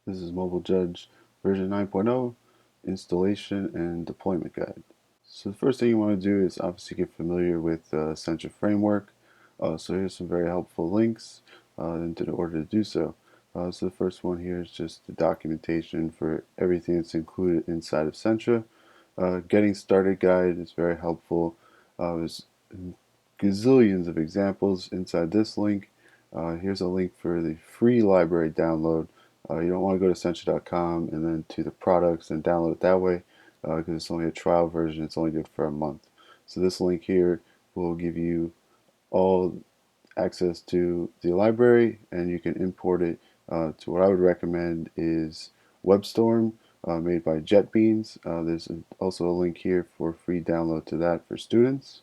This is Mobile Judge version 9.0 installation and deployment guide. So the first thing you want to do is obviously get familiar with the Sencha framework. So here's some very helpful links in order to do so. So the first one here is just the documentation for everything that's included inside of Sencha. Getting started guide is very helpful. There's gazillions of examples inside this link. Here's a link for the free library download. You don't want to go to Sencha.com and then to the products and download it that way because it's only a trial version. It's only good for a month. So this link here will give you all access to the library, and you can import it to what I would recommend is WebStorm made by JetBeans. There's also a link here for free download to that for students.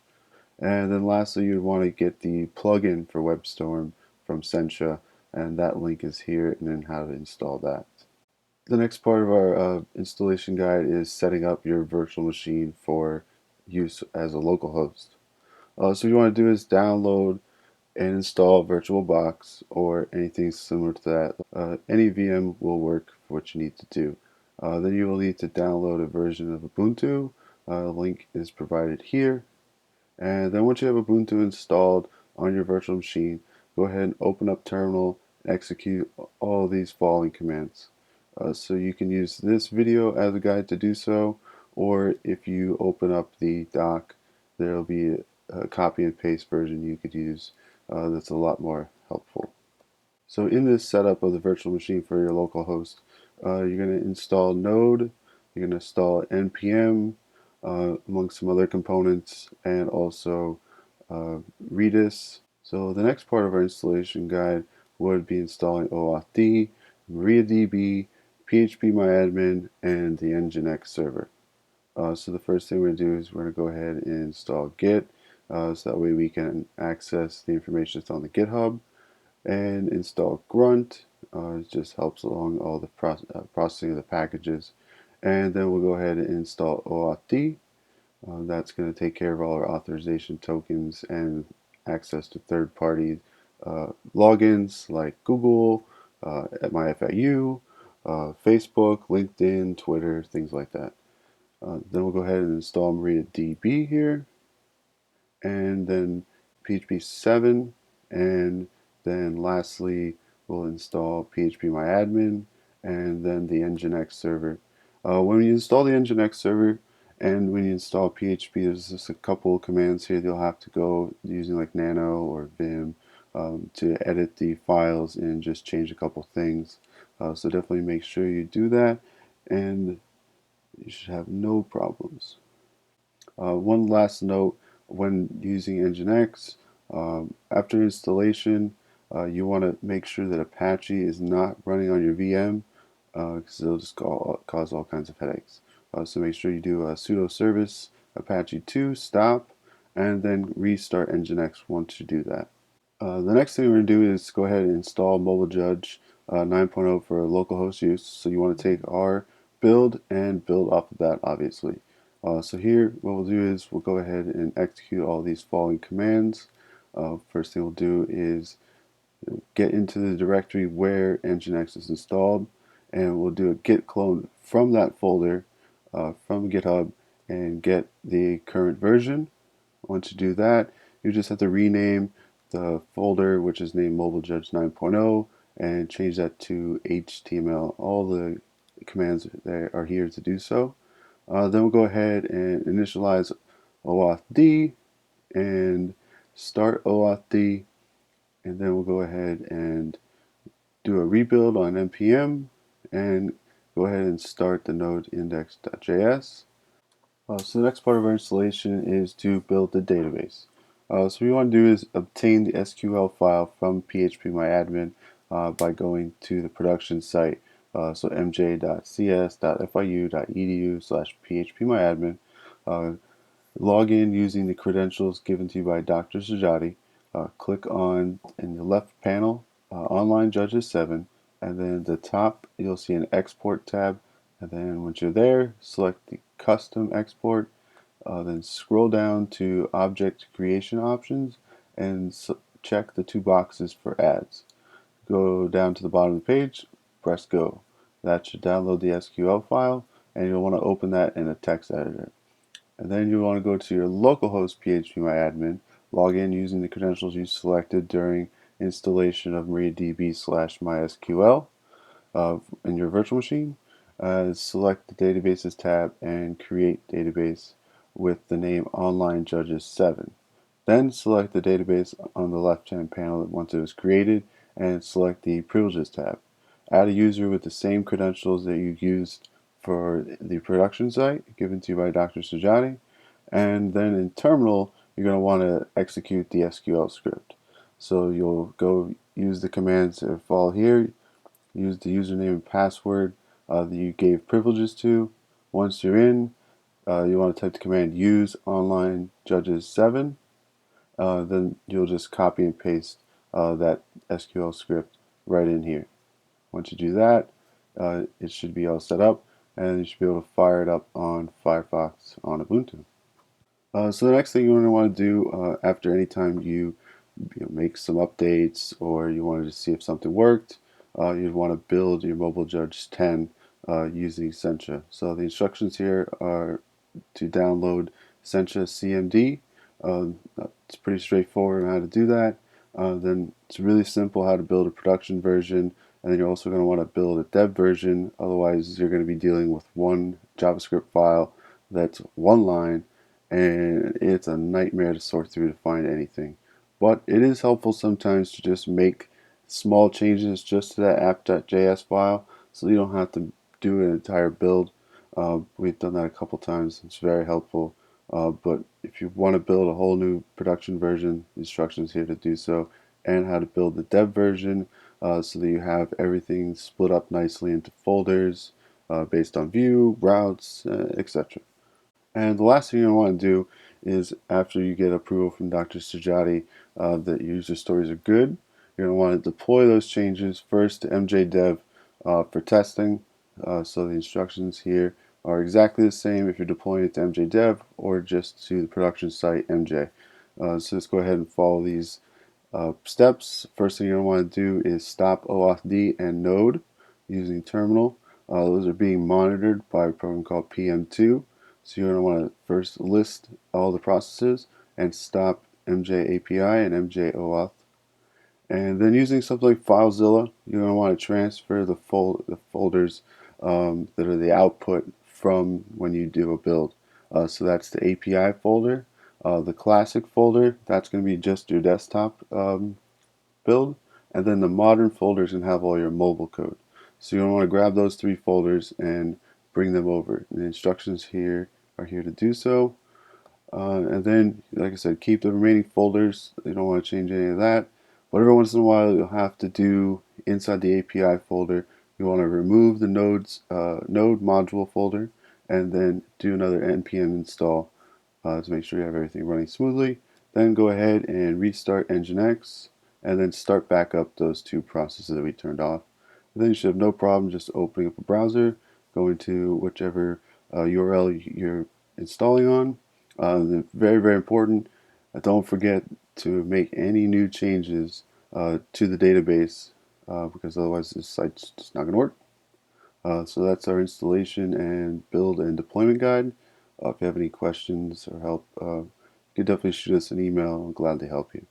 And then lastly, you'd want to get the plugin for WebStorm from Sencha, and that link is here, and then how to install that. The next part of our installation guide is setting up your virtual machine for use as a local host. So what you want to do is download and install VirtualBox or anything similar to that. Any VM will work for what you need to do. Then you will need to download a version of Ubuntu. The link is provided here. And then once you have Ubuntu installed on your virtual machine, go ahead and open up Terminal and execute all these following commands. So you can use this video as a guide to do so, or if you open up the doc, there will be a copy and paste version you could use that's a lot more helpful. So in this setup of the virtual machine for your local host, you're going to install Node, you're going to install NPM, among some other components, and also Redis. So the next part of our installation guide would be installing OAuthd, MariaDB, PhpMyAdmin, and the NGINX server. So the first thing we're going to do is we're going to go ahead and install Git, so that way we can access the information that's on the GitHub, and install Grunt. It just helps along all the processing of the packages. And then we'll go ahead and install OAuthd. That's going to take care of all our authorization tokens and access to third-party logins like Google, at MyFIU, Facebook, LinkedIn, Twitter, things like that. Then we'll go ahead and install MariaDB here, and then PHP 7, and then lastly we'll install PhpMyAdmin and then the NGINX server. When you install the NGINX server and when you install PHP, there's just a couple of commands here you'll have to go using like nano or vim to edit the files and just change a couple things. So definitely make sure you do that, and you should have no problems. One last note when using Nginx, after installation, you want to make sure that Apache is not running on your VM because it'll just cause all kinds of headaches. So make sure you do a sudo service Apache 2 stop and then restart Nginx once you do that. The next thing we're going to do is go ahead and install Mobile Judge 9.0 for localhost use. So you want to take our build and build off of that, obviously. So here, what we'll do is we'll go ahead and execute all these following commands. First thing we'll do is get into the directory where Nginx is installed, and we'll do a git clone from that folder from GitHub and get the current version. Once you do that, you just have to rename the folder, which is named Mobile Judge 9.0, and change that to HTML. All the commands that are here to do so. Then we'll go ahead and initialize OAuthd and start OAuthd, and then we'll go ahead and do a rebuild on npm and go ahead and start the node index.js. So the next part of our installation is to build the database. So what you want to do is obtain the SQL file from PhpMyAdmin by going to the production site, so mj.cs.fiu.edu/phpmyadmin. Log in using the credentials given to you by Dr. Sajati. Click on in the left panel, Online Judges 7, and then at the top you'll see an Export tab, and then once you're there, select the Custom Export, then scroll down to Object Creation Options and check the two boxes for ads. Go down to the bottom of the page, press Go. That should download the SQL file, and you'll want to open that in a text editor. And then you want to go to your localhost PhpMyAdmin, log in using the credentials you selected during installation of MariaDB/MySQL in your virtual machine. Select the Databases tab and create database with the name Online Judges 7. Then select the database on the left-hand panel once it was created and select the Privileges tab. Add a user with the same credentials that you used for the production site given to you by Dr. Sajati, and then in Terminal you're going to want to execute the SQL script. So you'll go use the commands that follow here. Use the username and password that you gave privileges to. Once you're in, you want to type the command use online judges 7. Then you'll just copy and paste that SQL script right in here. Once you do that, it should be all set up, and you should be able to fire it up on Firefox on Ubuntu. So the next thing you're going to want to do after any time you make some updates or you wanted to see if something worked, you'd want to build your Mobile Judge 10 using Sencha. So the instructions here are to download Sencha CMD. It's pretty straightforward on how to do that. Then it's really simple how to build a production version, and then you're also going to want to build a dev version. Otherwise, you're going to be dealing with one JavaScript file that's one line, and it's a nightmare to sort through to find anything. But it is helpful sometimes to just make small changes just to that app.js file so you don't have to do an entire build. We've done that a couple times. It's very helpful. But if you want to build a whole new production version, instructions here to do so, and how to build the dev version so that you have everything split up nicely into folders based on view, routes, etc. And the last thing you want to do is, after you get approval from Dr. Sajati that your user stories are good, you're going to want to deploy those changes first to mj.dev for testing. So the instructions here are exactly the same if you're deploying it to mj.dev or just to the production site mj. So let's go ahead and follow these steps. First thing you're going to want to do is stop OAuthd and node using terminal. Those are being monitored by a program called PM2. So you're going to want to first list all the processes and stop MJ API and MJ OAuth. And then using something like FileZilla, you're going to want to transfer the folders that are the output from when you do a build. So that's the API folder. The classic folder, that's going to be just your desktop build. And then the modern folder is going to have all your mobile code. So you're going to want to grab those three folders and bring them over. And the instructions here are here to do so. And then, like I said, keep the remaining folders. You don't want to change any of that. But every once in a while, you'll have to do inside the API folder. You want to remove the node module folder, and then do another npm install to make sure you have everything running smoothly. Then go ahead and restart NGINX, and then start back up those two processes that we turned off. And then you should have no problem just opening up a browser, going to whichever URL you're installing on. Very, very important. Don't forget to make any new changes to the database because otherwise this site's just not going to work. So that's our installation and build and deployment guide. If you have any questions or help, you can definitely shoot us an email. I'll gladly help you.